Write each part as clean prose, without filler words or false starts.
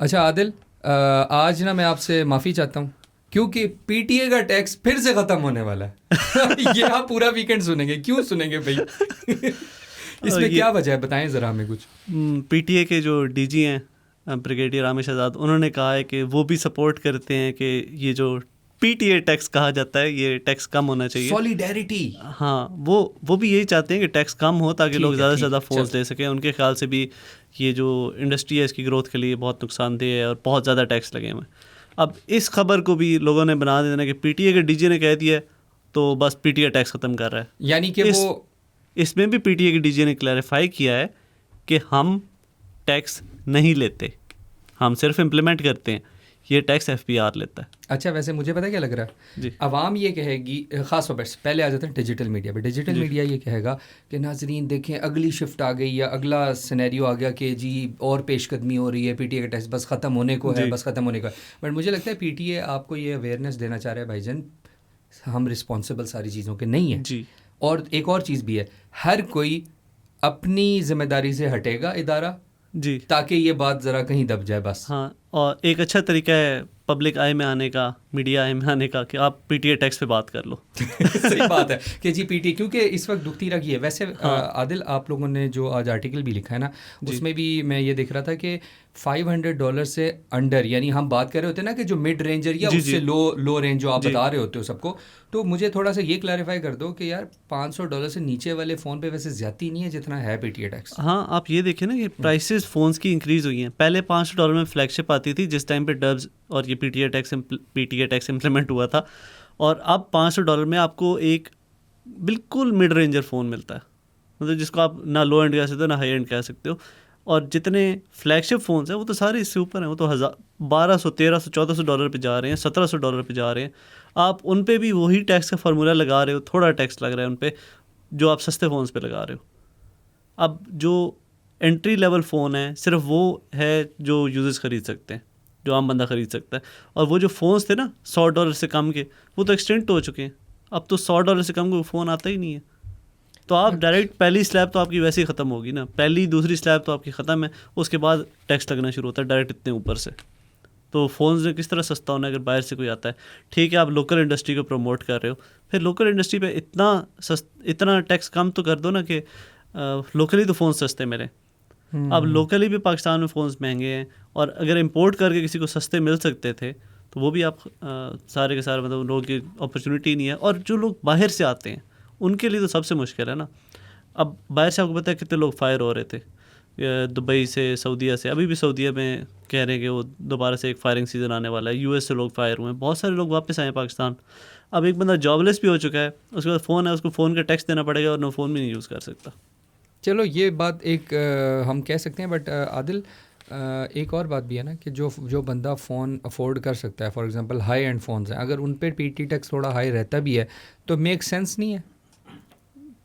अच्छा आदिल, आज ना मैं आपसे माफ़ी चाहता हूँ क्योंकि पीटीए का टैक्स फिर से ख़त्म होने वाला है। ये आप पूरा वीकेंड सुनेंगे, क्यों सुनेंगे भाई? इसमें क्या वजह है, बताएं ज़रा हमें कुछ। पीटीए के जो डीजी हैं ब्रिगेडियर रामेश आज़ाद, उन्होंने कहा है कि वो भी सपोर्ट करते हैं कि ये जो पीटीए टैक्स कहा जाता है ये टैक्स कम होना चाहिए। सॉलिडेरिटी। हाँ, वो भी यही चाहते हैं कि टैक्स कम हो ताकि लोग ज़्यादा से ज़्यादा फ़ोन्स ले सकें। उनके ख्याल से भी ये जो इंडस्ट्री है इसकी ग्रोथ के लिए बहुत नुकसानदेह है और बहुत ज़्यादा टैक्स लगे हुए हैं। अब इस खबर को भी लोगों ने बना देना कि पीटीए के डीजी ने कह दिया तो बस पीटीए टैक्स ख़त्म कर रहा है। यानी कि इसमें भी पीटीए के डीजी ने क्लैरिफाई किया है कि हम टैक्स नहीं लेते, हम सिर्फ इम्प्लीमेंट करते हैं, ये टैक्स एफबीआर लेता है। अच्छा, वैसे मुझे पता क्या लग रहा है जी, अवाम ये कहेगी, ख़ास तौर पर पहले आ जाते हैं डिजिटल मीडिया पे, डिजिटल मीडिया ये कहेगा कि नाजरीन देखें अगली शिफ्ट आ गई या अगला सिनेरियो आ गया कि जी और पेशकदमी हो रही है, पीटीए का टैक्स बस ख़त्म होने को है, बस ख़त्म होने का है। बट मुझे लगता है पीटीए आपको ये अवेयरनेस देना चाह रहा है भाईजान, हम रिस्पॉन्सिबल सारी चीज़ों के नहीं हैं जी। और एक और चीज़ भी है, हर कोई अपनी जिम्मेदारी से हटेगा इदारा जी, ताकि ये बात ज़रा कहीं दब जाए बस। हाँ, और एक अच्छा तरीका है पब्लिक आई में आने का, मीडिया आई में आने का, कि आप पीटीए टैक्स पे बात कर लो। सही बात है कि जी पीटी, क्योंकि इस वक्त दुखती रही है। वैसे आदिल, आप लोगों ने जो आज आर्टिकल भी लिखा है ना, उसमें भी मैं ये देख रहा था कि $500 से अंडर, यानी हम बात कर रहे होते हैं ना कि जो मिड रेंजर या उससे लो रेंज जो आप बता रहे होते हो सबको, तो मुझे थोड़ा सा ये क्लैरिफाई कर दो कि यार $500 से नीचे वाले फ़ोन पे वैसे ज़्यादा नहीं है जितना है पीटीए टैक्स। हाँ, आप ये देखिए ना कि प्राइसेस फ़ोन्स की इंक्रीज़ हुई हैं। पहले $500 में फ्लैगशिप आती थी जिस टाइम पे डब्स और ये पीटीए टैक्स इम्प्लीमेंट हुआ था, और अब $500 में आपको एक बिल्कुल मिड रेंजर फ़ोन मिलता है, मतलब जिसको आप ना लो एंड कह सकते हो ना हाई एंड कह सकते हो। और जितने फ्लैगशिप फ़ोन्स हैं वो तो सारे इससे ऊपर हैं, वो तो $1200, $1300, $1400 पे जा रहे हैं, $1700 पे जा रहे हैं। आप उन पे भी वही टैक्स का फार्मूला लगा रहे हो, थोड़ा टैक्स लग रहा है उन पे जो आप सस्ते फ़ोन्स पे लगा रहे हो। अब जो एंट्री लेवल फ़ोन है सिर्फ वो है जो यूज़र्स ख़रीद सकते हैं, जो आम बंदा ख़रीद सकता है। और वो जो फ़ोन्स थे ना $100 से कम के, वो तो एक्सटेंट हो चुके हैं। अब तो $100 से कम का फ़ोन आता ही नहीं है। तो आप डायरेक्ट पहली स्लैब तो आपकी वैसे ही ख़त्म होगी ना, पहली दूसरी स्लैब तो आपकी ख़त्म है, उसके बाद टैक्स लगना शुरू होता है डायरेक्ट इतने ऊपर से। तो फ़ोन्स ने किस तरह सस्ता होना है अगर बाहर से कोई आता है? ठीक है, आप लोकल इंडस्ट्री को प्रमोट कर रहे हो, फिर लोकल इंडस्ट्री पे इतना टैक्स कम तो कर दो ना कि लोकली तो फ़ोन सस्ते मिले। अब लोकली भी पाकिस्तान में फ़ोन्स महंगे हैं, और अगर इंपोर्ट करके किसी को सस्ते मिल सकते थे तो वो भी आप सारे के सारे, मतलब उन लोगों की अपॉर्चुनिटी नहीं है। और जो लोग बाहर से आते हैं उनके लिए तो सबसे मुश्किल है ना। अब बाहर से आपको पता है कितने लोग फायर हो रहे थे, दुबई से, सऊदीया से, अभी भी सऊदीया में कह रहे हैं कि वो दोबारा से एक फायरिंग सीज़न आने वाला है। यूएस से लोग फायर हुए हैं, बहुत सारे लोग वापस आए हैं पाकिस्तान। अब एक बंदा जॉबलेस भी हो चुका है, उसके बाद फ़ोन है, उसको फ़ोन का टैक्स देना पड़ेगा और नो फ़ोन भी नहीं यूज़ कर सकता। चलो ये बात एक हम कह सकते हैं, बट आदिल एक और बात भी है ना कि जो बंदा फ़ोन अफोर्ड कर सकता है, for example high and phones हैं, अगर उन पर पीटी टैक्स थोड़ा हाई रहता भी है तो मेक सेंस नहीं है,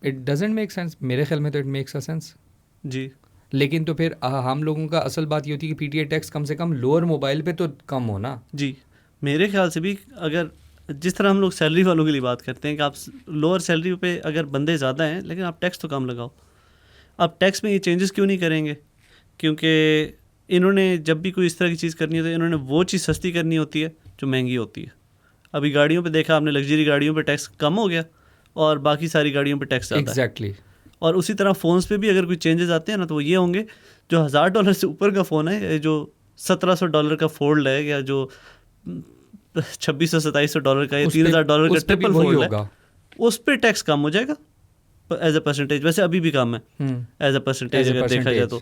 इट डजेंट मेक सेंस। मेरे ख्याल में तो इट मेक्स अ सेंस जी, लेकिन तो फिर हम लोगों का असल बात ये होती है कि पीटीए टैक्स कम से कम लोअर मोबाइल पे तो कम हो ना। जी, मेरे ख्याल से भी अगर जिस तरह हम लोग सैलरी वालों के लिए बात करते हैं कि आप लोअर सैलरी पे अगर बंदे ज़्यादा हैं लेकिन आप टैक्स तो कम लगाओ। आप टैक्स में ये चेंजेस क्यों नहीं करेंगे? क्योंकि इन्होंने जब भी कोई इस तरह की चीज़ करनी होती है, इन्होंने वो चीज़ सस्ती करनी होती है जो महंगी होती है। अभी गाड़ियों पे देखा आपने, लग्जरी गाड़ियों पे टैक्स कम हो गया और बाकी सारी गाड़ियों पे टैक्स ज़्यादा है। एग्जैक्टली। और उसी तरह फ़ोन्स पे भी अगर कोई चेंजेस आते हैं ना तो वो ये होंगे, जो $1000 से ऊपर का फ़ोन है, जो $1700 का फोल्ड है, या जो $2600-2700 का या $3000 का ट्रिपल फोल्ड है, उस पर टैक्स कम हो जाएगा एज अ परसेंटेज। वैसे अभी भी कम है एज अ परसेंटेज अगर देखा जाए तो,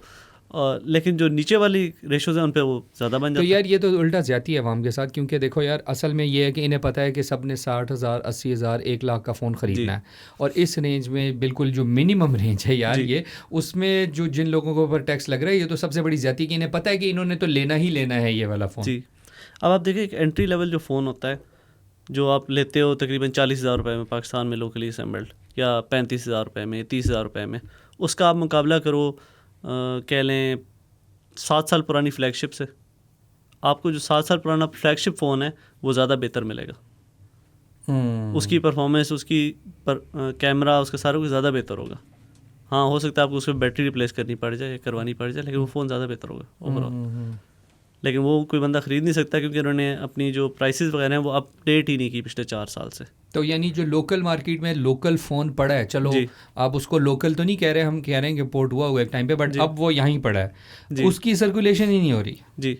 लेकिन जो नीचे वाली रेशोज़ हैं उन पे वो ज़्यादा बन जाता है। तो यार ये तो उल्टा ज़्यादती है अवाम के साथ, क्योंकि देखो यार असल में ये है कि इन्हें पता है कि सब ने 60,000, 80,000, 1 लाख का फ़ोन ख़रीदना है, और इस रेंज में बिल्कुल जो मिनिमम रेंज है यार ये, उसमें जो जिन लोगों के ऊपर टैक्स लग रहा है, ये तो सबसे बड़ी ज़्यादती है कि इन्हें पता है कि इन्होंने तो लेना ही लेना है ये वाला फ़ोन। जी, अब आप देखिए एक एंट्री लेवल जो फ़ोन होता है जो आप लेते हो तकरीबन $40,000 में पाकिस्तान में लोकली असेंबल्ड, या $35,000 में, $30,000 में, उसका आप मुकाबला करो कह लें 7 साल पुरानी फ्लैगशिप से। आपको जो 7 साल पुराना फ्लैगशिप फ़ोन है वो ज़्यादा बेहतर मिलेगा। उसकी परफॉर्मेंस, उसकी कैमरा, उसका सारा कुछ ज़्यादा बेहतर होगा। हाँ, हो सकता है आपको उसमें बैटरी रिप्लेस करनी पड़ जाए, करवानी पड़ जाए, लेकिन वो फ़ोन ज़्यादा बेहतर होगा ओवरऑल। लेकिन वो कोई बंदा ख़रीद नहीं सकता क्योंकि उन्होंने अपनी जो प्राइसेस वगैरह हैं वो अपडेट ही नहीं की पिछले 4 साल से। तो यानी जो लोकल मार्केट में लोकल फ़ोन पड़ा है, चलो जी। आप उसको लोकल तो नहीं कह रहे, हम कह रहे हैं कि पोर्ट हुआ हुआ एक टाइम पे, बट जी। अब वो यहीं पड़ा है, जी। उसकी सर्कुलेशन ही नहीं हो रही। जी।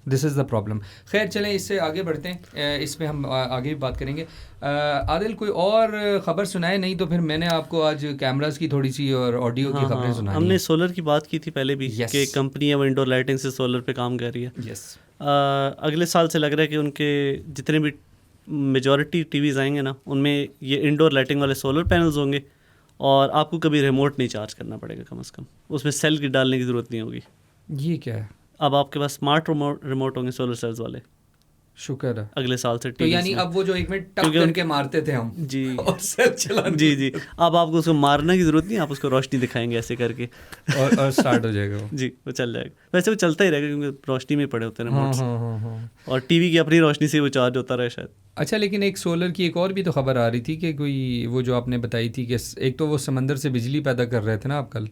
This is the problem. खैर चलें इससे आगे बढ़ते हैं, इस पे हम आगे भी बात करेंगे। आदिल कोई और ख़बर सुनाए, नहीं तो फिर मैंने आपको आज कैमरास की थोड़ी सी और ऑडियो की खबरें सुनानी हमने है। सोलर की बात की थी पहले भी Yes. कि कंपनी है वो इंडोर लाइटिंग से सोलर पे काम कर रही है। यस। अगले साल से लग रहा है कि उनके जितने भी मेजॉरिटी टीवीज़ आएंगे ना उनमें ये इंडोर लाइटिंग वाले सोलर पैनल्स होंगे और आपको कभी रिमोट नहीं चार्ज करना पड़ेगा, कम से कम उसमें सेल की डालने की ज़रूरत नहीं होगी। ये क्या है? अब आपके पास स्मार्ट रिमोट होंगे सोलर सेल्स वाले शुक्र है। अगले साल से। तो यानी अब वो जो एक मिनट टक क्योंकि करके मारते थे हम जी और सेल चलाने जी जी अब आपको उसको मारने की ज़रूरत नहीं, आप उसको रोशनी दिखाएंगे ऐसे करके और स्टार्ट हो जाएगा वो। जी वो चल जाएगा। वैसे वो चलता ही रहेगा क्योंकि रोशनी में पड़े होते हैं हाँ रिमोट्स, हाँ हाँ हाँ। और टीवी की अपनी रोशनी से वो चार्ज होता रहे शायद। अच्छा, लेकिन एक सोलर की एक और भी तो खबर आ रही थी कि कोई वो जो आपने बताई थी कि एक तो वो समंदर से बिजली पैदा कर रहे थे ना आप कल।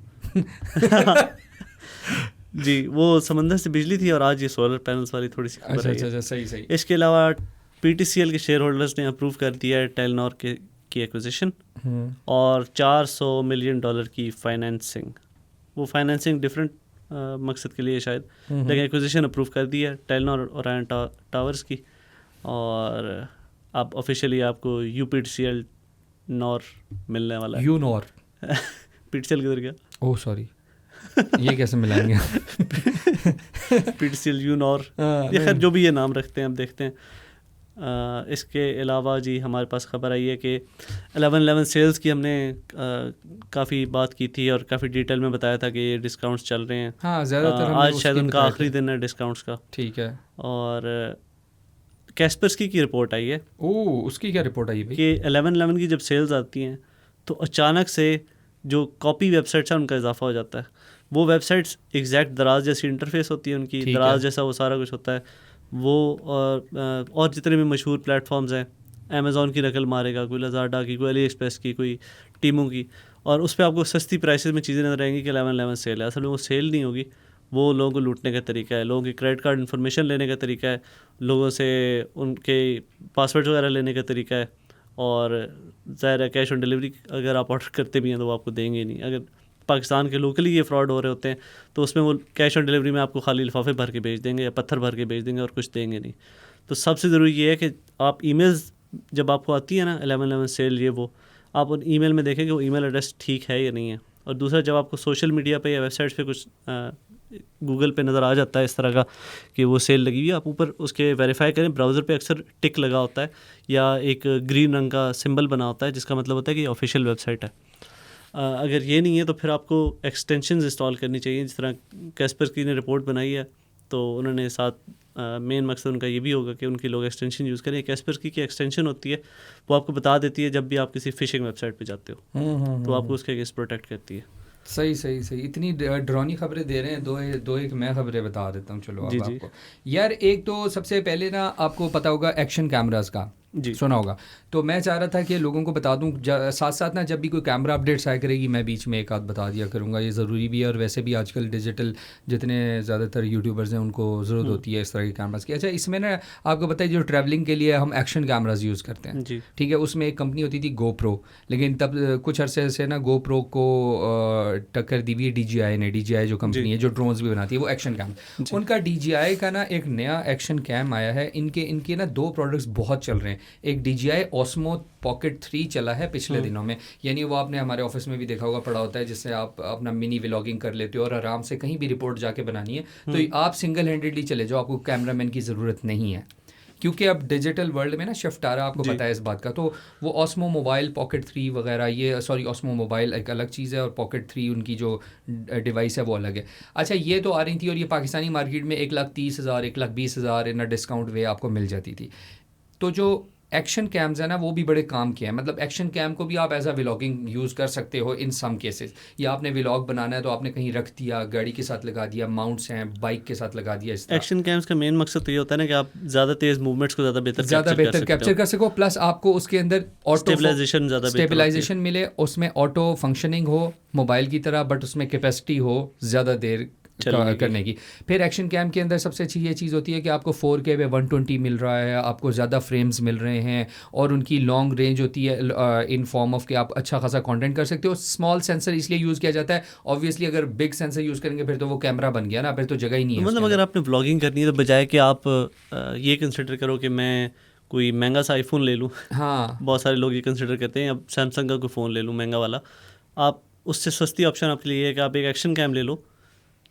जी वो समंदर से बिजली थी और आज ये सोलर पैनल्स वाली थोड़ी सी खबर अच्छा आई अच्छा है। अच्छा, सही सही। इसके अलावा PTCL के शेयर होल्डर्स ने अप्रूव कर दिया है टेलीनॉर की एक्विजिशन और $400 मिलियन की फाइनेंसिंग। वो फाइनेंसिंग डिफरेंट मकसद के लिए शायद, लेकिन एक्विजिशन अप्रूव कर दी है टेलीनॉर ओरायन टावर्स की, और अब ऑफिशियली आपको UPTCL नॉर मिलने वाला है। यू नॉर PTCL किधर गया? ओह सॉरी, ये कैसे मिलाएंगे? PTCL यू नॉर, ये खैर जो भी ये नाम रखते हैं, अब देखते हैं। इसके अलावा जी हमारे पास ख़बर आई है कि 11/11 सेल्स की हमने काफ़ी बात की थी और काफ़ी डिटेल में बताया था कि ये डिस्काउंट्स चल रहे हैं। हाँ, ज़्यादातर आज शायद उनका आखिरी दिन है डिस्काउंट्स का। ठीक है। और कैस्पर्सकी की रिपोर्ट आई है। ओह, उसकी क्या रिपोर्ट आई भाई? कि 11/11 की जब सेल्स आती हैं तो अचानक से जो कॉपी वेबसाइट्स हैं उनका इजाफा हो जाता है। वो वेबसाइट्स एग्जैक्ट दराज जैसी इंटरफेस होती है उनकी, दराज जैसा वो सारा कुछ होता है वो, और जितने भी मशहूर प्लेटफॉर्म्स हैं, अमेज़ॉन की नकल मारेगा, कोई लज़ार्डा की, कोई अली एक्सप्रेस की, कोई टीमू की, और उस पर आपको सस्ती प्राइसेस में चीज़ें नजर आएंगी कि 11/11 सेल है। असल में वो सेल नहीं होगी, वो लोगों को लूटने का तरीका है, लोगों की क्रेडिट कार्ड इन्फॉर्मेशन लेने का तरीका है, लोगों से उनके पासवर्ड वगैरह लेने का तरीका है, और ज़ाहिर है कैश ऑन डिलीवरी अगर आप ऑर्डर करते भी हैं तो वो आपको देंगे नहीं। अगर पाकिस्तान के लोकली ये फ्रॉड हो रहे होते हैं तो उसमें वो कैश ऑन डिलीवरी में आपको खाली लिफाफे भर के भेज देंगे या पत्थर भर के भेज देंगे और कुछ देंगे नहीं। तो सबसे ज़रूरी ये है कि आप ईमेल्स जब आपको आती है ना 11/11 सेल, ये वो आप उन ईमेल में देखें कि वो ईमेल एड्रेस ठीक है या नहीं है। और दूसरा, जब आपको सोशल मीडिया पे या वेबसाइट्स पे कुछ गूगल पे नज़र आ जाता है इस तरह का कि वो सेल लगी हुई है, आप ऊपर उसके वेरीफाई करें। ब्राउज़र पे अक्सर टिक लगा होता है या एक ग्रीन रंग का सिंबल बना होता है जिसका मतलब होता है कि ऑफिशियल वेबसाइट है। अगर ये नहीं है तो फिर आपको एक्सटेंशंस इंस्टॉल करनी चाहिए, जिस तरह कैस्पर्सकी ने रिपोर्ट बनाई है तो उन्होंने साथ मेन मकसद उनका ये भी होगा कि उनके लोग एक्सटेंशन यूज़ करें। कैस्पर्सकी की एक्सटेंशन होती है, वो आपको बता देती है जब भी आप किसी फिशिंग वेबसाइट पे जाते हो तो आपको उसके अगेंस्ट प्रोटेक्ट करती है। सही सही सही। इतनी डरावनी खबरें दे रहे हैं, दो एक मैं खबरें बता देता हूँ। चलो अब आपको यार, एक तो सबसे पहले ना आपको पता होगा एक्शन कैमरास का जी सुना होगा, तो मैं चाह रहा था कि लोगों को बता दूं साथ साथ ना, जब भी कोई कैमरा अपडेट्स आया करेगी मैं बीच में एक आध बता दिया करूंगा, ये ज़रूरी भी है। और वैसे भी आजकल डिजिटल जितने ज़्यादातर यूट्यूबर्स हैं उनको ज़रूरत होती है इस तरह के कैमरास की। अच्छा, इसमें ना आपको पता है जो ट्रैवलिंग के लिए हम एक्शन कैमरास यूज़ करते हैं, ठीक है, उसमें एक कंपनी होती थी GoPro, लेकिन तब कुछ अरसे से ना GoPro को टक्कर दी हुई है DJI ने। DJI जो कंपनी है जो ड्रोन्स भी बनाती है, वो एक्शन कैम, उनका DJI का ना एक नया एक्शन कैम आया है। इनके ना 2 प्रोडक्ट्स बहुत चल रहे हैं। एक DJI Osmo Pocket 3 चला है पिछले दिनों में, यानी वो आपने हमारे ऑफिस में भी देखा होगा, पड़ा होता है, जिससे आप अपना मिनी व्लॉगिंग कर लेते हो और आराम से कहीं भी रिपोर्ट जाके बनानी है तो आप सिंगल हैंडेडली चले जाओ, आपको कैमरामैन की ज़रूरत नहीं है, क्योंकि अब डिजिटल वर्ल्ड में ना शिफ्ट आ रहा है, आपको पता है इस बात का। तो वो Osmo मोबाइल Pocket 3 वगैरह, ये सॉरी Osmo मोबाइल एक अलग चीज़ है और Pocket 3 उनकी जो डिवाइस है वो अलग है। अच्छा, ये तो आ रही थी और ये पाकिस्तानी मार्केट में 1,30,000 1,20,000 इन डिस्काउंट वे आपको मिल जाती थी। तो जो एक्शन कैम्स है ना, वो भी बड़े काम के हैं। मतलब एक्शन कैम को भी आप एज अ व्लॉगिंग यूज़ कर सकते हो इन सम केसेस, या आपने व्लॉग बनाना है तो आपने कहीं रख दिया, गाड़ी के साथ लगा दिया, माउंट्स हैं बाइक के साथ लगा दिया। इस तरह एक्शन कैम्स का मेन मकसद तो ये होता है ना कि आप ज़्यादा तेज़ मूवमेंट्स को ज़्यादा बेहतर कैप्चर कर सको, प्लस आपको उसके अंदर ऑटो स्टेबलाइजेशन मिले, उसमें ऑटो फंक्शनिंग हो मोबाइल की तरह, बट उसमें कैपेसिटी हो ज़्यादा देर करने की। फिर एक्शन कैम के अंदर सबसे अच्छी ये चीज़ होती है कि आपको 4K पे 120 मिल रहा है, आपको ज़्यादा फ्रेम्स मिल रहे हैं और उनकी लॉन्ग रेंज होती है इन फॉर्म ऑफ कि आप अच्छा खासा कंटेंट कर सकते हो। स्मॉल सेंसर इसलिए यूज़ किया जाता है, ऑब्वियसली अगर बिग सेंसर यूज़ करेंगे फिर तो वो कैमरा बन गया ना, फिर तो जगह ही नहीं है। मतलब अगर आपने व्लॉगिंग करनी है तो बजाय कि आप ये कंसिडर करो कि मैं कोई महंगा सा आईफोन ले लूँ, हाँ बहुत सारे लोग ये कंसिडर करते हैं, अब सैमसंग का कोई फ़ोन ले लूँ महंगा वाला, आप उससे सस्ती ऑप्शन आपके लिए है कि आप एक एक्शन कैम ले लो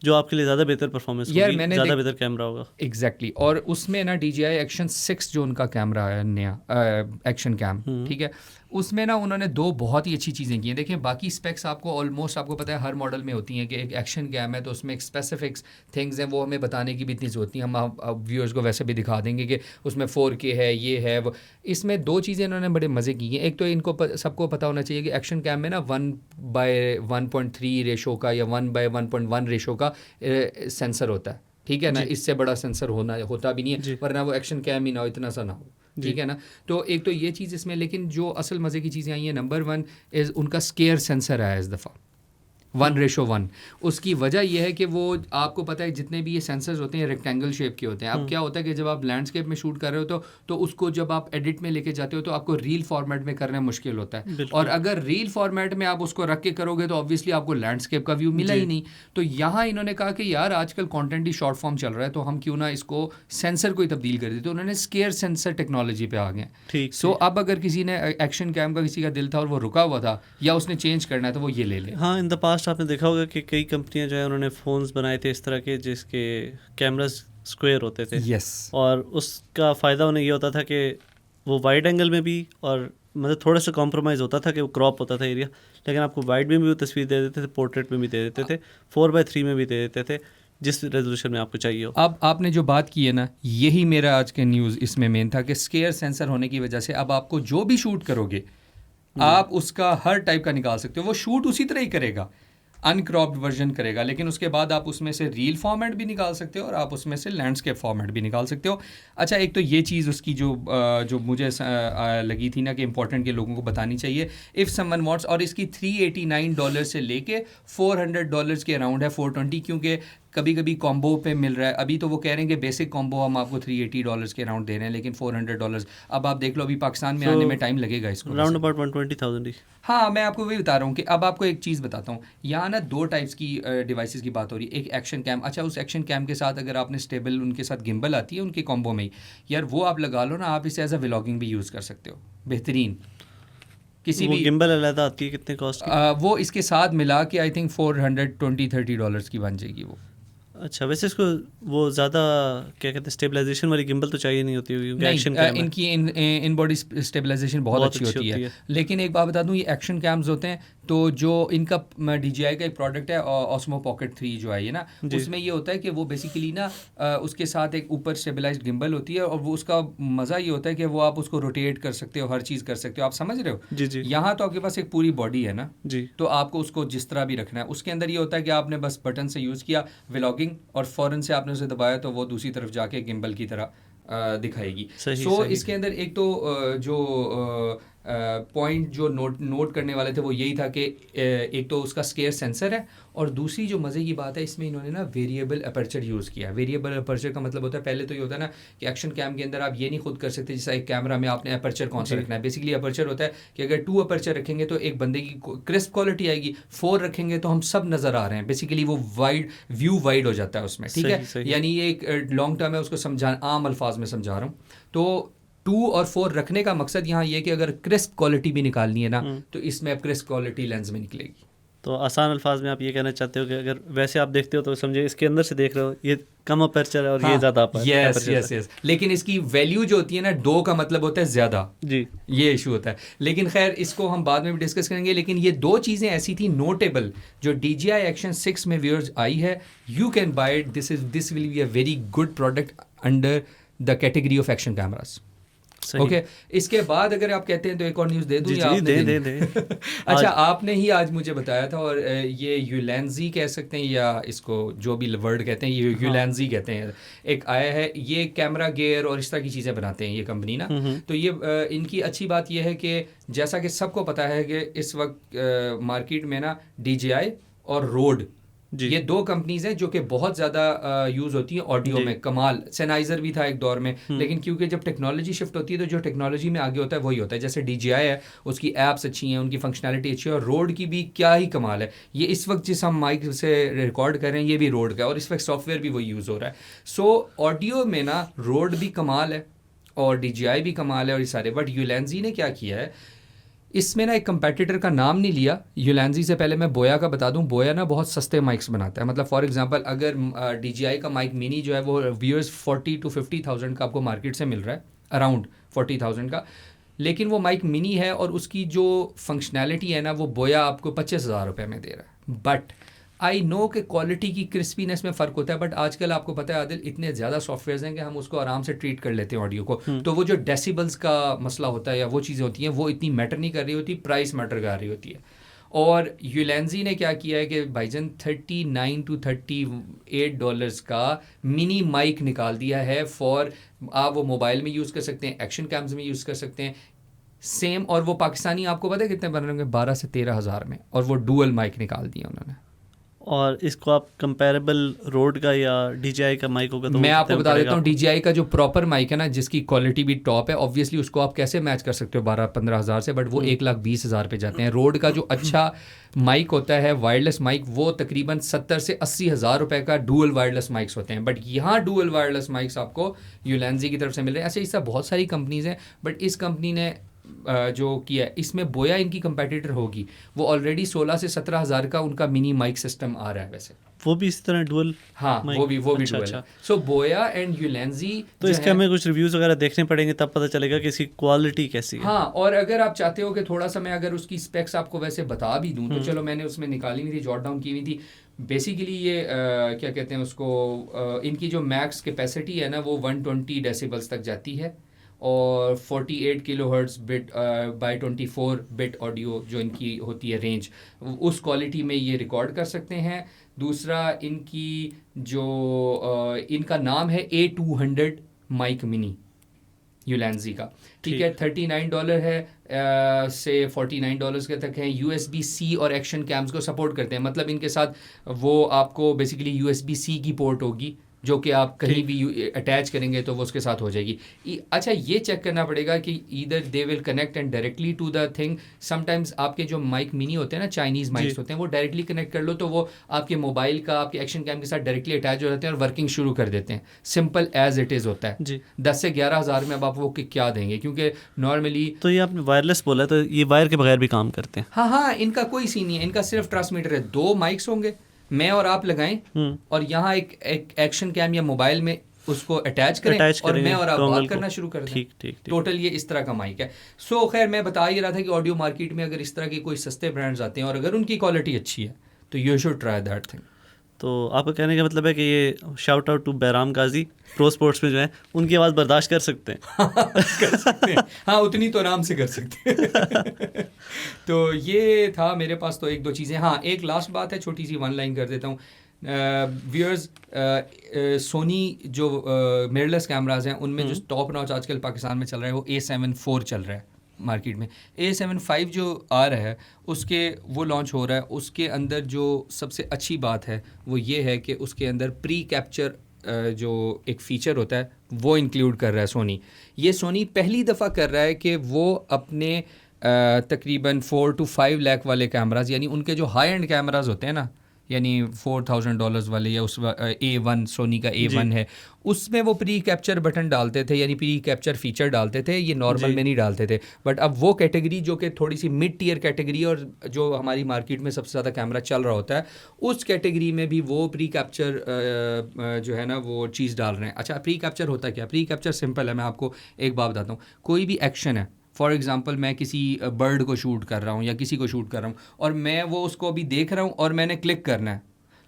जो आपके लिए ज़्यादा बेहतर परफॉर्मेंस यार होगी, मैंने ज़्यादा बेहतर कैमरा होगा। एग्जैक्टली और उसमें ना DJI एक्शन 6 जो उनका कैमरा है नया एक्शन कैम, ठीक है, उसमें ना उन्होंने दो बहुत ही अच्छी चीज़ें की हैं। देखिए बाकी स्पेक्स आपको ऑलमोस्ट आपको पता है हर मॉडल में होती हैं कि एक एक्शन कैम है तो उसमें एक स्पेसिफिक थिंग्स हैं, वो हमें बताने की भी इतनी ज़रूरत नहीं, हम व्यूअर्स को वैसे भी दिखा देंगे कि उसमें 4K है, ये है वो। इसमें दो चीज़ें इन्होंने बड़े मज़े की हैं। एक तो इनको सबको पता होना चाहिए कि एक्शन कैम में ना 1/1.3 रेशो का या 1/1.1 रेशो का सेंसर होता है, ठीक है ना, इससे बड़ा सेंसर होता भी नहीं है, वरना वो एक्शन कैम ही ना हो, इतना सा ना हो, ठीक है ना। तो एक तो ये चीज़ इसमें, लेकिन जो असल मज़े की चीज़ें आई हैं, नंबर 1 इज़ उनका स्केयर सेंसर आया इस दफ़ा 1:1। उसकी वजह यह है कि वो आपको पता है जितने भी ये सेंसर्स होते हैं रेक्टेंगल शेप के होते हैं। अब क्या होता है कि जब आप लैंडस्केप में शूट कर रहे हो तो उसको जब आप एडिट में लेके जाते हो तो आपको रील फॉर्मेट में करना मुश्किल होता है, और अगर रील फॉर्मेट में आप उसको रख के करोगे तो ऑब्वियसली आपको लैंडस्केप का व्यू मिला ही नहीं। तो यहाँ इन्होंने कहा कि यार आजकल कॉन्टेंट ही शॉर्ट फॉर्म चल रहा है तो हम क्यों ना इसको सेंसर को ही तब्दील कर देते। तो उन्होंने स्केयर सेंसर टेक्नोलॉजी पे आ गए। सो अब अगर किसी ने एक्शन कैम का किसी का दिल था और वो रुका हुआ था या उसने चेंज करना है तो वो ये ले ले। हाँ, इन द पास्ट आपने देखा होगा कि कई कंपनियां जो है उन्होंने फ़ोन्स बनाए थे इस तरह के जिसके कैमरास स्क्वायर होते थे। यस। और उसका फ़ायदा उन्हें ये होता था कि वो वाइड एंगल में भी, और मतलब थोड़ा सा कॉम्प्रोमाइज़ होता था कि वो क्रॉप होता था एरिया, लेकिन आपको वाइड में भी वो तस्वीर दे देते थे, पोर्ट्रेट में भी दे देते थे, 4:3 में भी दे देते थे, जिस रेजोल्यूशन में आपको चाहिए हो। अब आपने जो बात की है ना, यही मेरा आज के न्यूज़ इसमें मेन था कि स्केयर सेंसर होने की वजह से अब आपको जो भी शूट करोगे आप उसका हर टाइप का निकाल सकते हो। वो शूट उसी तरह ही करेगा, अनक्रॉप्ड वर्जन करेगा, लेकिन उसके बाद आप उसमें से रील फॉर्मेट भी निकाल सकते हो और आप उसमें से लैंडस्केप फॉर्मेट भी निकाल सकते हो। अच्छा, एक तो ये चीज़ उसकी जो मुझे लगी थी ना कि इंपॉर्टेंट के लोगों को बतानी चाहिए, इफ़ समवन वांट्स, और इसकी $389 से लेके $400 के अराउंड है, 420, क्योंकि कभी कभी कॉम्बो पे मिल रहा है। अभी तो वो कह रहे हैं कि बेसिक कॉम्बो हम आपको $380 के अराउंड दे रहे हैं, लेकिन $400 अब आप देख लो, अभी पाकिस्तान में आने में टाइम लगेगा इसको, राउंड अबाउट 120,000 ही। हाँ, मैं आपको वही बता रहा हूँ कि अब आपको एक चीज़ बताता हूँ। यहाँ ना दो टाइप्स की डिवाइसेस की बात हो रही है। एक एक्शन कैम, अच्छा उस एक्शन कैम के साथ अगर आपने स्टेबल उनके साथ गिम्बल आती है उनके कॉम्बो में ही, यार वो आप लगा लो ना, आप इसे एज अ व्लॉगिंग भी यूज़ कर सकते हो बेहतरीन। किसी वो भी गिम्बल अलग आती है, कितने कॉस्ट की? वो इसके साथ मिला के आई थिंक $420-30 की बन जाएगी वो। अच्छा, वैसे इसको वो ज़्यादा क्या कहते हैं स्टेबलाइजेशन वाली गिम्बल तो चाहिए नहीं होती होगी, एक्शन कैम है। इनकी इन बॉडी स्टेबलाइजेशन बहुत अच्छी होती है। लेकिन एक बात बता दूं, ये एक्शन कैम्स होते हैं तो जो इनका DJI का एक प्रोडक्ट है Osmo Pocket 3 जो है ये ना, उसमें ये होता है कि वो बेसिकली ना उसके साथ एक ऊपर स्टेबलाइज्ड गिम्बल होती है और वो उसका मज़ा ये होता है कि वो आप उसको रोटेट कर सकते हो, हर चीज़ कर सकते हो। आप समझ रहे हो? जी जी। यहाँ तो आपके पास एक पूरी बॉडी है ना जी, तो आपको उसको जिस तरह भी रखना है। उसके अंदर ये होता है कि आपने बस बटन से यूज़ किया व्लॉगिंग और फ़ौरन से आपने उसे दबाया तो वो दूसरी तरफ जाके गिम्बल की तरह दिखाएगी। सो इसके अंदर एक तो जो पॉइंट जो नोट करने वाले थे वो यही था कि एक तो उसका स्केयर सेंसर है, और दूसरी जो मज़े की बात है इसमें इन्होंने ना वेरिएबल अपर्चर यूज़ किया। वेरिएबल अपर्चर का मतलब होता है, पहले तो ये होता है ना कि एक्शन कैम के अंदर आप ये नहीं खुद कर सकते जैसा एक कैमरा में आपने अपर्चर कौन सा रखना है। बेसिकली अपर्चर होता है कि अगर 2 अपर्चर रखेंगे तो एक बंदे की क्रिस्प क्वालिटी आएगी, 4 रखेंगे तो हम सब नज़र आ रहे हैं, बेसिकली वो व्यू वाइड हो जाता है उसमें, ठीक है। यानी ये एक लॉन्ग टर्म है, उसको आम अल्फाज में समझा रहा हूँ। तो 2 और 4 रखने का मकसद यहाँ ये कि अगर क्रिस्प क्वालिटी भी निकालनी है ना तो इसमें अब क्रिस्प क्वालिटी लेंस में निकलेगी। तो आसान अल्फाज में आप ये कहना चाहते हो कि अगर वैसे आप देखते हो तो समझे इसके अंदर से देख रहे हो ये कम अपर्चर है और ये ज़्यादा अपर्चर है। यस, लेकिन इसकी वैल्यू जो होती है ना, 2 का मतलब होता है ज़्यादा जी, ये इशू होता है। लेकिन खैर इसको हम बाद में भी डिस्कस करेंगे। लेकिन ये 2 चीज़ें ऐसी थी नोटेबल जो DJI एक्शन 6 में व्यूअर्स आई है। You can buy it, this will be a very good product under the category of action cameras. Okay, इसके बाद अगर आप कहते हैं तो एक और न्यूज़ दे दूं या आपने दे। अच्छा, आपने ही आज मुझे बताया था, और ये यूलेंजी कह सकते हैं या इसको जो भी वर्ड कहते हैं ये यूलेंजी कहते हैं, एक आया है। ये कैमरा गियर और इस तरह की चीज़ें बनाते हैं ये कंपनी ना। तो ये इनकी अच्छी बात ये है कि जैसा कि सबको पता है कि इस वक्त मार्केट में ना DJI और रोड ये दो कंपनीज हैं जो कि बहुत ज़्यादा यूज़ होती हैं ऑडियो में, कमाल। सेनाइजर भी था एक दौर में, लेकिन क्योंकि जब टेक्नोलॉजी शिफ्ट होती है तो जो टेक्नोलॉजी में आगे होता है वही होता है। जैसे DJI है, उसकी ऐप्स अच्छी हैं, उनकी फंक्शनैलिटी अच्छी है, और रोड की भी क्या ही कमाल है। ये इस वक्त जिस हम माइक से रिकॉर्ड कर रहे हैं ये भी रोड का है, और इस वक्त सॉफ्टवेयर भी वही यूज़ हो रहा है। सो ऑडियो में ना रोड भी कमाल है और DJI भी कमाल है और ये सारे। बट Ulanzi ने क्या किया है, इसमें ना एक कंपेटिटर का नाम नहीं लिया। Ulanzi से पहले मैं बोया का बता दूं, बोया ना बहुत सस्ते माइक्स बनाता है। मतलब फॉर एग्जांपल अगर DJI का माइक मिनी जो है वो व्यूअर्स 40 to 50,000 का आपको मार्केट से मिल रहा है, अराउंड 40,000 का, लेकिन वो माइक मिनी है और उसकी जो फंक्शनैलिटी है ना वो बोया आपको 25,000 रुपये में दे रहा है। बट आई नो कि क्वालिटी की क्रिस्पीनेस में फ़र्क होता है, बट आजकल आपको पता है आदिल, इतने ज़्यादा सॉफ्टवेयर्स हैं कि हम उसको आराम से ट्रीट कर लेते हैं ऑडियो को। तो वो जो डेसिबल्स का मसला होता है या वो चीज़ें होती हैं वो इतनी मैटर नहीं कर रही होती, प्राइस मैटर कर रही होती है। और Ulanzi ने क्या किया है कि भाईजान $39 to $38 का मिनी माइक निकाल दिया है फॉर, आप वो मोबाइल में यूज़ कर सकते हैं, एक्शन कैम्स में यूज़ कर सकते हैं सेम। और वो पाकिस्तानी आपको पता है कितने बन रहे होंगे, 12 से 13 हज़ार में, और वो डुअल माइक निकाल दिया उन्होंने। और इसको आप कंपैरेबल रोड का या DJI का माइक होगा तो मैं आपको बता देता हूँ, DJI का जो प्रॉपर माइक है ना, जिसकी क्वालिटी भी टॉप है, ऑब्वियसली उसको आप कैसे मैच कर सकते हो 12-15 हज़ार से, बट वो 1,20,000 पे जाते हैं। रोड का जो अच्छा माइक होता है वायरलेस माइक, वो तकरीबन 70 से 80 हज़ार रुपये का डुअल वायरलेस माइक्स होते हैं। बट यहाँ डुअल वायरलेस माइक्स आपको Ulanzi की तरफ से मिल रहे हैं। ऐसे इससे बहुत सारी कंपनीज हैं, बट इस कंपनी ने जो किया है इसमें बोया इनकी कंपेटिटर होगी। वो ऑलरेडी 16 से 17 हज़ार का उनका मिनी माइक सिस्टम आ रहा है वैसे, वो भी इसी तरह डुअल। हाँ वो भी डुअल है। सो बोया एंड Ulanzi तो इसके हमें कुछ रिव्यूज़ वगैरह देखने पड़ेंगे तब पता चलेगा कि इसकी क्वालिटी कैसी है। हाँ, और अगर आप चाहते हो कि थोड़ा सा मैं अगर उसकी स्पेक्स आपको वैसे बता भी दूं तो चलो, मैंने उसमें निकाली हुई थी, जॉट डाउन की हुई थी। बेसिकली ये क्या कहते हैं उसको, इनकी जो मैक्स कैपेसिटी है ना वो 120 डेसिबल्स तक जाती है, और 48 kilohertz bit by 24 bit audio जो इनकी होती है रेंज, उस क्वालिटी में ये रिकॉर्ड कर सकते हैं। दूसरा इनकी जो इनका नाम है A200 माइक मिनी Ulanzi का, ठीक है। $39 है से $49 के तक है। USB-C और एक्शन कैम्स को सपोर्ट करते हैं, मतलब इनके साथ वो आपको बेसिकली USB-C की पोर्ट होगी जो कि आप कहीं भी अटैच करेंगे तो वो उसके साथ हो जाएगी। अच्छा, ये चेक करना पड़ेगा कि either they will connect and directly to the thing. Sometimes आपके जो माइक मिनी होते हैं ना, चाइनीज़ माइक्स होते हैं, वो डायरेक्टली कनेक्ट कर लो तो वो आपके मोबाइल का आपके एक्शन कैम के साथ डायरेक्टली अटैच हो जाते हैं और वर्किंग शुरू कर देते हैं। सिंपल एज इट इज़ होता है। 10 से 11 हज़ार में अब आप वो क्या देंगे, क्योंकि नॉर्मली तो ये आपने वायरलेस बोला तो ये वायर के बगैर भी काम करते हैं। हाँ, इनका कोई सीन नहीं है, इनका सिर्फ ट्रांसमीटर है। 2 माइक्स होंगे, मैं और आप लगाएं और यहाँ एक एक्शन कैम या मोबाइल में उसको अटैच करें और मैं और आप बात करना शुरू कर दें। ठीक। टोटल ये इस तरह का माइक है। सो खैर, मैं बता ही रहा था कि ऑडियो मार्केट में अगर इस तरह के कोई सस्ते ब्रांड्स आते हैं और अगर उनकी क्वालिटी अच्छी है तो you should try that thing. तो आपका कहने का मतलब है कि ये shout out to Bahram Ghazi, pro sports में जो है उनकी आवाज़ बर्दाश्त कर सकते हैं। कर सकते हैं, हाँ उतनी तो आराम से कर सकते हैं। तो ये था मेरे पास तो 1-2 चीज़ें। हाँ, एक लास्ट बात है, छोटी सी 1 लाइन कर देता हूँ व्यूअर्स। सोनी जो मिररलेस कैमराज हैं उनमें जो टॉप नॉच आजकल पाकिस्तान में चल रहा है वो A7 IV चल रहा है मार्केट में। A7 V जो आ रहा है उसके वो लॉन्च हो रहा है, उसके अंदर जो सबसे अच्छी बात है वो ये है कि उसके अंदर प्री कैप्चर जो एक फ़ीचर होता है वो इंक्लूड कर रहा है सोनी। ये सोनी पहली दफ़ा कर रहा है कि वो अपने तकरीबन 4 to 5 लाख वाले कैमराज, यानी उनके जो हाई एंड कैमराज होते हैं ना, यानी $4,000 वाले, या उस A1 सोनी का A1 है, उसमें वो प्री कैप्चर बटन डालते थे, यानी प्री कैप्चर फीचर डालते थे, ये नॉर्मल में नहीं डालते थे। बट अब वो कैटेगरी जो कि थोड़ी सी मिड टीयर कैटेगरी और जो हमारी मार्केट में सबसे ज़्यादा कैमरा चल रहा होता है, उस कैटेगरी में भी वो प्री कैप्चर जो है ना वो चीज़ डाल रहे हैं। अच्छा, प्री कैप्चर होता क्या? प्री कैप्चर सिंपल है, मैं आपको एक बात बताता हूँ। कोई भी एक्शन है, फॉर एग्ज़ाम्पल मैं किसी बर्ड को शूट कर रहा हूँ या किसी को शूट कर रहा हूँ और मैं वो उसको अभी देख रहा हूँ और मैंने क्लिक करना है,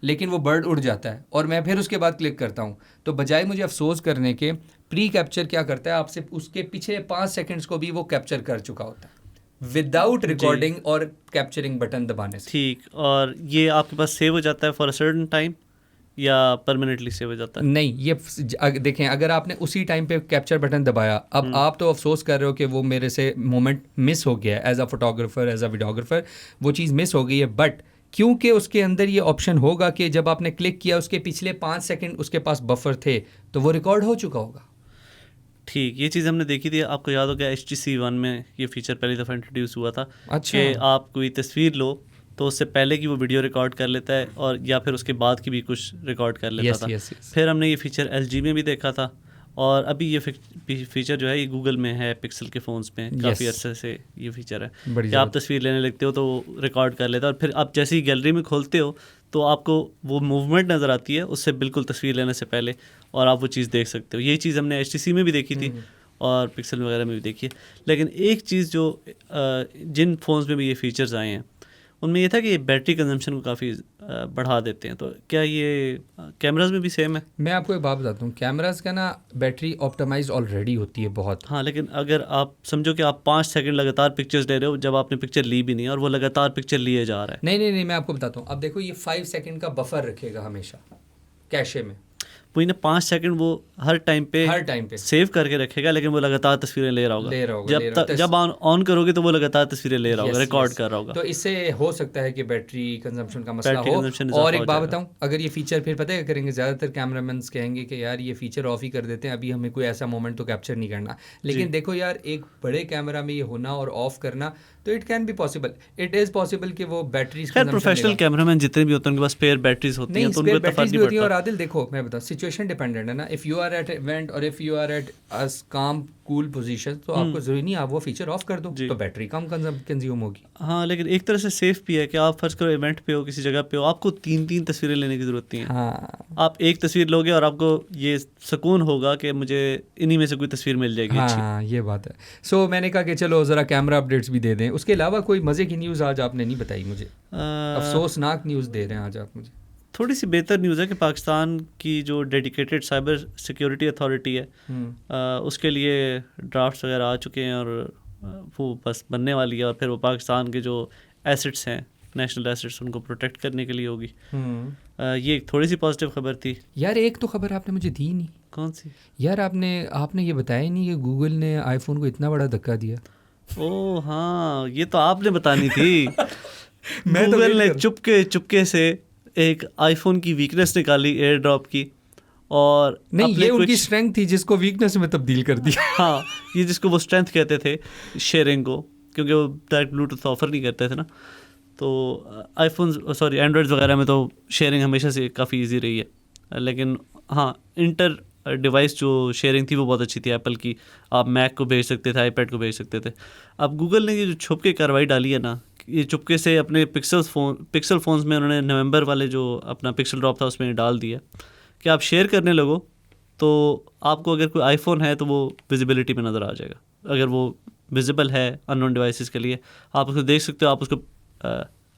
लेकिन वो बर्ड उड़ जाता है और मैं फिर उसके बाद क्लिक करता हूँ, तो बजाय मुझे अफसोस करने के, प्री कैप्चर क्या करता है, आपसे उसके पिछले 5 सेकंड्स को भी वो कैप्चर कर चुका होता है विदाउट रिकॉर्डिंग और कैप्चरिंग बटन दबाने से। ठीक, और ये आपके पास सेव हो जाता है फॉर अ सर्टेन टाइम या परमानेंटली सेव हो जाता है? नहीं, ये देखें, अगर आपने उसी टाइम पे कैप्चर बटन दबाया, अब आप तो अफसोस कर रहे हो कि वो मेरे से मोमेंट मिस हो गया है as a photographer, as a videographer, वो चीज़ मिस हो गई है। बट क्योंकि उसके अंदर ये ऑप्शन होगा कि जब आपने क्लिक किया उसके पिछले 5 सेकंड उसके पास बफर थे तो वो रिकॉर्ड हो चुका होगा। ठीक, ये चीज़ हमने देखी थी, आपको याद होगा HTC 1 में ये फीचर पहली दफ़ा इंट्रोड्यूस हुआ था। अच्छा। कि आप कोई तस्वीर लो तो उससे पहले की वो वीडियो रिकॉर्ड कर लेता है और या फिर उसके बाद की भी कुछ रिकॉर्ड कर लेता था। yes. फिर हमने ये फीचर LG में भी देखा था और अभी ये फीचर जो है ये गूगल में है, पिक्सल के फ़ोन्स में काफ़ी अरसे से ये फीचर है कि आप तस्वीर लेने लगते हो तो रिकॉर्ड कर लेता है और फिर आप जैसे ही गैलरी में खोलते हो तो आपको वो मूवमेंट नज़र आती है उससे बिल्कुल तस्वीर लेने से पहले और आप वो चीज़ देख सकते हो। यही चीज़ हमने HTC में भी देखी थी और पिक्सल वगैरह में भी देखी है। लेकिन एक चीज़ जो जिन फ़ोन्स में भी ये फ़ीचर्स आए हैं उनमें ये था कि ये बैटरी कंजम्पशन को काफ़ी बढ़ा देते हैं। तो क्या ये कैमराज में भी सेम है? मैं आपको एक बात बताता हूँ, कैमराज का ना बैटरी ऑप्टिमाइज ऑलरेडी होती है बहुत। हाँ, लेकिन अगर आप समझो कि आप 5 सेकंड लगातार पिक्चर्स ले रहे हो जब आपने पिक्चर ली भी नहीं और वो लगातार पिक्चर लिए जा रहा है। नहीं, मैं आपको बताता हूँ। अब देखो ये 5 सेकंड का बफर रखेगा हमेशा कैशे में, वही ना 5 सेकंड वो हर टाइम पे सेव करके रखेगा, लेकिन वो लगातार तस्वीरें ले रहा होगा। जब ऑन करोगे तो वो लगातार तस्वीरें ले रहा होगा, रिकॉर्ड कर रहा होगा। तो इससे हो सकता है कि बैटरी कंजम्पशन का मसला हो। और एक बात बताऊं, अगर ये फीचर फिर पता है करेंगे, ज़्यादातर कैमरामैन कहेंगे कि यार ये फीचर ऑफ ही कर देते हैं, अभी हमें कोई ऐसा मोमेंट तो कैप्चर नहीं करना। लेकिन देखो यार, एक बड़े कैमरा में ये होना और ऑफ करना तो it can be possible, it is possible कि वो बैटरी प्रोफेशनल कैमरामैन जितने भी होते हैं उनके पास स्पेयर बैटरीज होती हैं, तो उनको बैटरीज भी होती है। और आदिल देखो मैं बताऊं, सिचुएशन डिपेंडेंट है ना। If you are at event और if you are at a calm cool position तो आपको जरूरी नहीं आप वो फीचर ऑफ कर दो तो बैटरी कम कंज्यूम होगी। हाँ, लेकिन एक तरह से सेफ भी है कि आप फर्ज करो इवेंट पे हो, किसी जगह पे हो, आपको 3 तस्वीरें लेने की ज़रूरत नहीं है। हाँ, आप एक तस्वीर लोगे और आपको ये सुकून होगा कि मुझे इन्हीं में से कोई तस्वीर मिल जाएगी। हाँ, ये बात है। सो मैंने कहा कि चलो ज़रा कैमरा अपडेट्स भी दे दें। उसके अलावा कोई मज़े की न्यूज़ आज आपने नहीं बताई मुझे, अफसोसनाक न्यूज़ दे रहे हैं आज आप मुझे। थोड़ी सी बेहतर न्यूज़ है कि पाकिस्तान की जो डेडिकेटेड साइबर सिक्योरिटी अथॉरिटी है उसके लिए ड्राफ्ट्स वगैरह आ चुके हैं और वो बस बनने वाली है और फिर वो पाकिस्तान के जो एसेट्स हैं, नेशनल एसेट्स, उनको प्रोटेक्ट करने के लिए होगी। ये एक थोड़ी सी पॉजिटिव खबर थी। यार एक तो खबर आपने मुझे दी नहीं। कौन सी? यार आपने ये बताया नहीं कि गूगल ने आईफोन को इतना बड़ा धक्का दिया। ओह हाँ, ये तो आपने बतानी थी। गूगल ने चुपके से एक आईफोन की वीकनेस निकाली एयर ड्रॉप की, और नहीं ये उनकी स्ट्रेंथ थी जिसको वीकनेस में तब्दील कर दिया। हाँ, ये जिसको वो स्ट्रेंथ कहते थे शेयरिंग को, क्योंकि वो डायरेक्ट ब्लूटूथ ऑफर नहीं करते थे ना। तो एंड्रॉयड्स वगैरह में तो शेयरिंग हमेशा से काफ़ी इजी रही है, लेकिन हाँ इंटर डिवाइस जो शेयरिंग थी वो बहुत अच्छी थी एप्पल की। आप मैक को भेज सकते थे, आईपैड को भेज सकते थे। अब गूगल ने ये जो छुप के कार्रवाई डाली है ना, ये चुपके से अपने पिक्सल फ़ोन्स में उन्होंने नवंबर वाले जो अपना पिक्सल ड्रॉप था उसमें डाल दिया कि आप शेयर करने लगो तो आपको अगर कोई आईफोन है तो वो विजिबिलिटी में नज़र आ जाएगा। अगर वो विजिबल है अननोन डिवाइसेस के लिए, आप उसको देख सकते हो।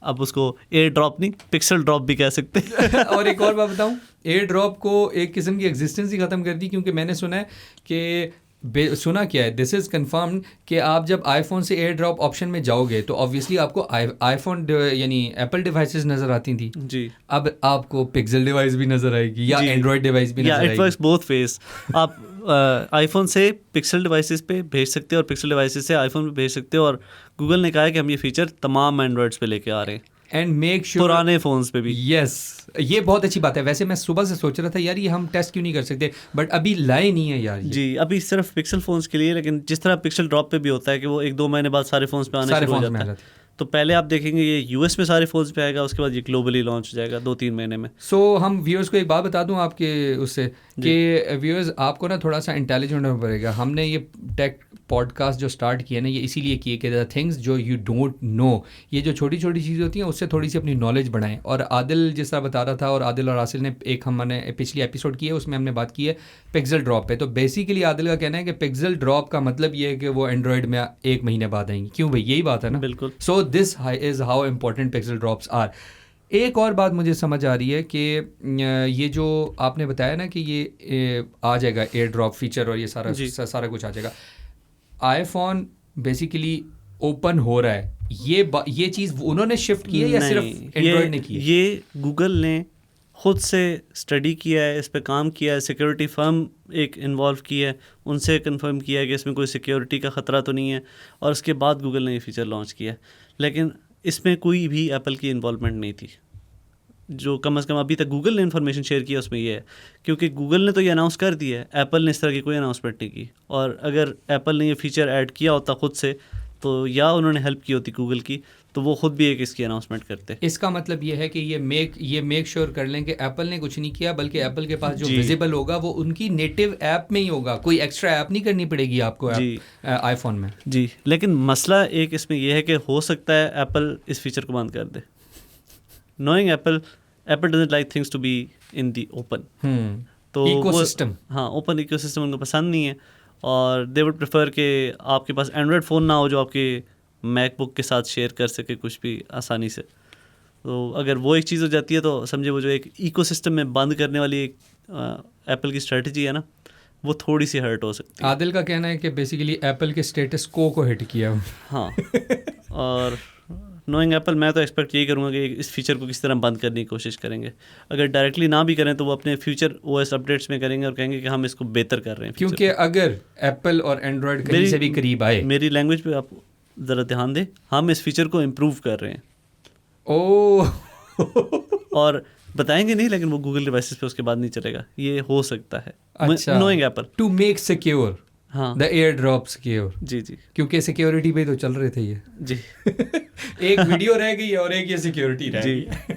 आप उसको एयर ड्रॉप नहीं, पिक्सल ड्रॉप भी कह सकते हैं। और एक और बात बताऊं, एयर ड्रॉप को एक किस्म की एग्जिस्टेंस ही ख़त्म कर दी, क्योंकि मैंने सुना है कि सुना क्या है, दिस इज़ कन्फर्म्ड कि आप जब आईफोन से एयर ड्रॉप ऑप्शन में जाओगे तो ऑब्वियसली आपको आईफोन यानी एप्पल डिवाइसेस नज़र आती थी जी। अब आपको पिक्सल डिवाइस भी नज़र आएगी या एंड्रॉयड डिवाइस भी नज़र आएगी। It works both ways. आप आईफोन से पिक्सल डिवाइसेस पे भेज सकते हो और पिक्सल डिवाइसेस से आईफोन पे भेज सकते हो, और गूगल ने कहा है कि हम ये फीचर तमाम एंड्रॉयड्स पे लेके आ रहे हैं एंड मेक श्योर पुराने फ़ोन्स पे भी। यस, ये बहुत अच्छी बात है। वैसे मैं सुबह से सोच रहा था यार ये हम टेस्ट क्यों नहीं कर सकते, बट अभी लाए नहीं है यार जी। अभी सिर्फ पिक्सल फ़ोन्स के लिए, लेकिन जिस तरह पिक्सल ड्रॉप पे भी होता है कि वो 1-2 महीने बाद सारे फ़ोन्स पे आने शुरू हो जाता है। तो पहले आप देखेंगे ये यूएस में सारे फ़ोन्स पे आएगा, उसके बाद ये ग्लोबली लॉन्च हो जाएगा 2-3 महीने में। सो हम व्यूअर्स को एक बात बता दूं आपके उससे कि व्यूअर्स आपको ना थोड़ा सा इंटेलिजेंट होना पड़ेगा। हमने ये टेक पॉडकास्ट जो स्टार्ट किया ना, ये इसीलिए किए कि द थिंग्स जो यू डोंट नो, ये जो छोटी छोटी चीज़ें होती हैं उससे थोड़ी सी अपनी नॉलेज बढ़ाएं। और आदिल जिस तरह बता रहा था, और आदिल और आसिल ने एक हमने पिछली एपिसोड की है उसमें हमने बात की है पिक्सल ड्रॉप पे। तो बेसिकली आदिल का कहना है कि पिक्सल ड्रॉप का मतलब ये है कि वो एंड्रॉयड में 1 महीने बाद आएंगी। क्यों भाई, यही बात है ना। बिल्कुल। So this is how important pixel drops are. एक और बात मुझे समझ आ रही है कि ये जो आपने बताया ना कि ये आ जाएगा एयर ड्रॉप फीचर और ये सारा कुछ आ जाएगा। आईफोन बेसिकली ओपन हो रहा है, ये चीज़ उन्होंने शिफ्ट की है या सिर्फ एंड्रॉयड ने की है? ये गूगल ने खुद से स्टडी किया है, इस पे काम किया है, सिक्योरिटी फर्म एक इन्वॉल्व की है, उनसे कंफर्म किया है कि इसमें कोई सिक्योरिटी का ख़तरा तो नहीं है, और उसके बाद गूगल ने ये फीचर लॉन्च किया है। लेकिन इसमें कोई भी एप्पल की इन्वॉल्वमेंट नहीं थी। जो कम से कम अभी तक गूगल ने इन्फॉर्मेशन शेयर किया उसमें ये है, क्योंकि गूगल ने तो ये अनाउंस कर दिया है, एप्पल ने इस तरह की कोई अनाउंसमेंट नहीं की। और अगर एप्पल ने ये फीचर ऐड किया होता खुद से, तो या उन्होंने हेल्प की होती गूगल की, तो वो खुद भी एक इसकी अनाउंसमेंट करते। इसका मतलब ये है कि ये मेक श्योर कर लें कि एप्पल ने कुछ नहीं किया, बल्कि एप्पल के पास जो जी। विजिबल होगा वो उनकी नेटिव ऐप में ही होगा, कोई एक्स्ट्रा ऐप नहीं करनी पड़ेगी आपको जी। आईफोन में। जी, लेकिन मसला एक इसमें यह है कि हो सकता है एप्पल इस फीचर को बंद कर दे। Knowing Apple doesn't like things to be in the open. तो इकोसिस्टम, हाँ, ओपन इकोसिस्टम उनको पसंद नहीं है, और दे वुड प्रेफर कि आपके पास एंड्रॉयड फ़ोन ना हो जो आपके मैकबुक के साथ शेयर कर सके कुछ भी आसानी से। तो अगर वो एक चीज़ हो जाती है तो समझे वो जो एक इकोसिस्टम में बंद करने वाली एक एप्पल की स्ट्रेटजी है ना, वो थोड़ी सी हर्ट हो सकती है। आदिल का कहना है कि बेसिकली एप्पल के स्टेटस को हिट किया। हाँ, और नोइंग एप्पल मैं तो एक्सपेक्ट यही करूँगा कि इस फीचर को किस तरह बंद करने की कोशिश करेंगे। अगर डायरेक्टली ना भी करें तो वो अपने फ्यूचर ओएस अपडेट्स में करेंगे और कहेंगे कि हम इसको बेहतर कर रहे हैं। क्योंकि अगर एप्पल और एंड्रॉयड कहीं से भी करीब आए, मेरी लैंग्वेज पे आप ज़रा ध्यान दें, हम इस फीचर को इम्प्रूव कर रहे हैं। ओह और बताएंगे नहीं, लेकिन वो गूगल डिवाइसेस पे उसके बाद नहीं चलेगा, ये हो सकता है। अच्छा, knowing Apple to make secure हाँ द एयर ड्रॉप सिक्योर। जी जी क्योंकि सिक्योरिटी पे तो चल रहे थे ये जी एक वीडियो रह गई है और एक ये सिक्योरिटी रह गई है।